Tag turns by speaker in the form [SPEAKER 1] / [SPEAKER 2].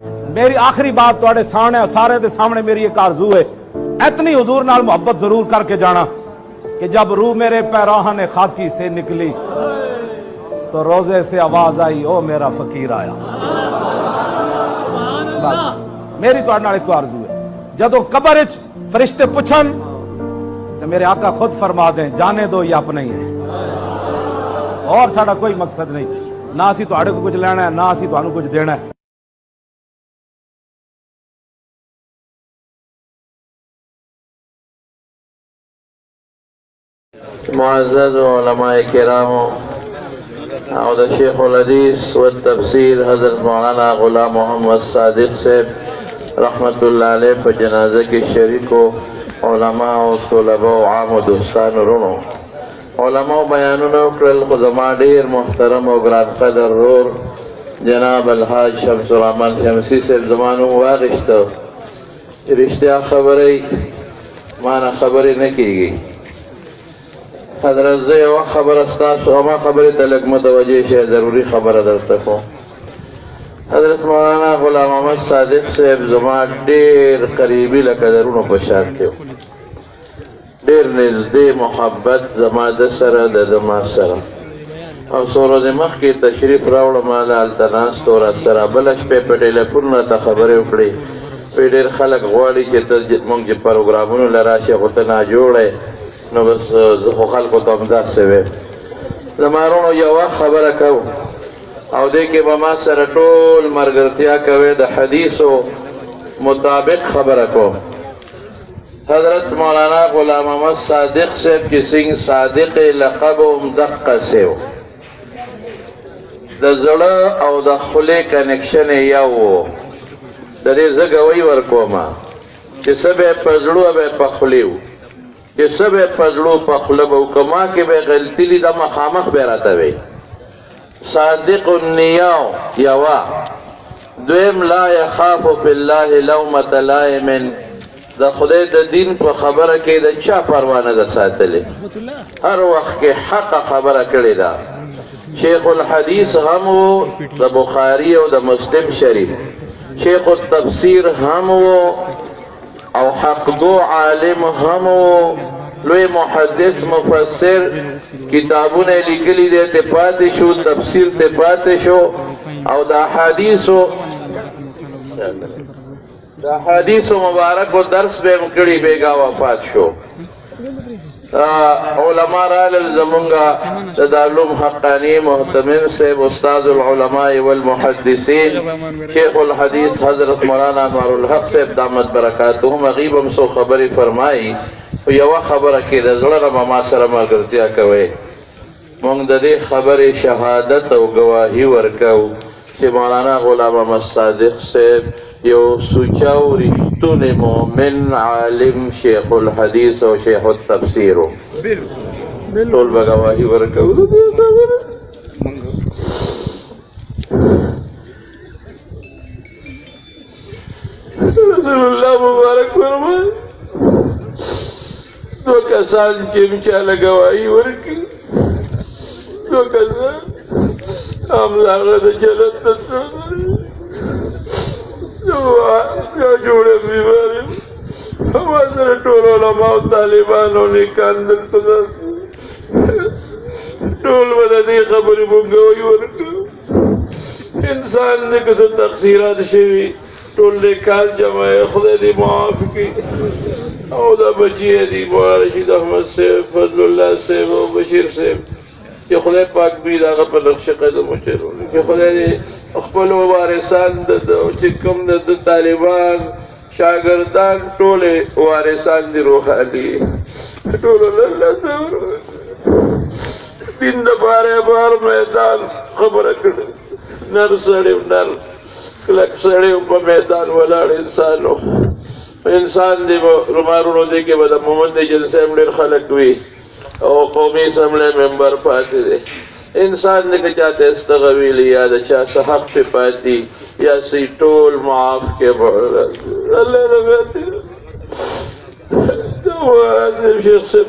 [SPEAKER 1] मेरी आखिरी बात तुहाडे सामने सारे दे सामने मेरी एक आरज़ू है, इतनी हुजूर नाल मोहब्बत जरूर करके जाना कि जब रूह मेरे पैराहन खाकी से निकली तो रोजे से आवाज आई, ओ मेरा फकीर आया। बस मेरी तुहाडे नाल एक आरज़ू है, जदों कब्र विच फरिश्ते पुछन तो मेरे आका खुद फरमा दें, जाने दो ये अपना ही है, और साडा कोई मकसद नहीं, ना असीं तुहाडे को कुछ लेना है, ना असीं तुहानू कुछ देना है।
[SPEAKER 2] मुअज़्ज़ज़ उलमाए किराम और शेखुल हदीस व तफसीर हज़रत मौलाना गुलाम मोहम्मद सादिक साहब रहमतुल्लाह अलैह पर जनाज़े के शरीको उलमा और तलबा व आम व दोस्तान रुनो उलमा बयानुनो करल ख़ुदमा ढेर मोहतरम और ग्रान क़दर रोर जनाब अलहाज शम्सुर रहमान शमसी साहब ज़मानो वारिश्तो रिश्ता खबरें माना खबरें न की गई हजरत से वह खबर खबर तलक मुतवज्जे है, जरूरी खबर दर्शक हो। हजरत मौलाना गुलाम मोहम्मद सादिक साहब जमा ढेर करीबी लकदरुनो पछाड़ के ढेर नज़दे मोहब्बत जमा दसरा दमा सरा और सोरो दिमाग की तशरीफ रावड़ माला अल्तनास तोरा सरा बलश पे पटेल पुरना ता खबरें उकड़ी वे ढेर खलक गवाड़ी के तस्जिद मंग प्रोग्रामों लराशे खुतना जोड़े न बस खल को तो अमदाद से वे जमारों यवा खबर कहो और देखे बमा सर टोल मरगरतिया कवे द हदीसो मुताबिक खबर को हजरत मौलाना गुलाम मोहम्मद सादिक साहब की सिंह सादिक लक़ब उमदक़ से हो द ज़ड़ा और द खुले कनेक्शन या वो दरे जगवई वर्कोमा कि सब पजड़ू अब पखलिव कि सब पजड़ू पखलब कमा के बे गलती ली दा मखामख बेराता वे सादिक नियाओ यवा द्वेम ला यखाफु फिल्लाहि लौमत लाइमिन द खुदे द दिन पर खबर के द चा परवाना द सातले हर वक्त के हक खबर करे दा शेखुल हदीस हम वो द बुखारी और द मुस्लिम शरीफ शेखुल तफसीर हम वो और हक दो आलिम हम लोए मुहद्दिस मुफस्सिर किताबों ने लिखली देते पाते शो तफसीर ते पाते शो और दा हदीस मुबारक को दर्स बे मुकड़ी बेगा वफात शो उलमा राल जमुंगा दारुल हक्कानी मुहतमिम से उस्तादुल उलमा वल मुहद्दिसीन शेखुल हदीस हजरत मौलाना अनवारुल हक से दामत बरकातुहु मगीबम सो खबरी फरमाई यवा खबर के रजड़ा मा सर मगरतिया कवे मोंग दे खबर शहादत और गवाही वर्काऊ कि मौलाना गुलाम मोहम्मद सादिक से यो सुचाऊ रिश्तों ने मोमिन आलिम शेखुल हदीस और शेखुल तफसीर हो टोल बगवाही वर्काऊ रसूलुल्लाह मुबारक फरमाए दो कसान के मिचाला गवाही वर्की दो कसान हम लागत जलत क्या जोड़े बीमारी हमारे टोलो लमाओ तालिबानों ने कांदल टोल बदली खबर मुंगोई वर्क इंसान ने किसी तकसीरात शेवी टोल ने काल जमाए खुदा दी माफ की औदा बचिए दी मुबारशीद अहमद से फजलुल्लाह से वो बशीर से कि खुदा पाक भी दागा पर नक्श कदम उचरो कि खुदा ने अखबल वारिसान चिकम द तालिबान शागिर्दान टोले वारिसान दी रूहानी टोले अल्लाह दिन बारे बार मैदान खबर कर नर सड़े नर क्लक सड़े ऊपर मैदान वाला इंसान दे रुमारू दे के बाद मोहम्मद जलसे में खलक हुई और कौमी असम्बली मेंबर पाते दे इंसान ने चाहते इस्तगवील याद अच्छा सहक पे पाती या सी टोल माफ के अल्लाह शेख से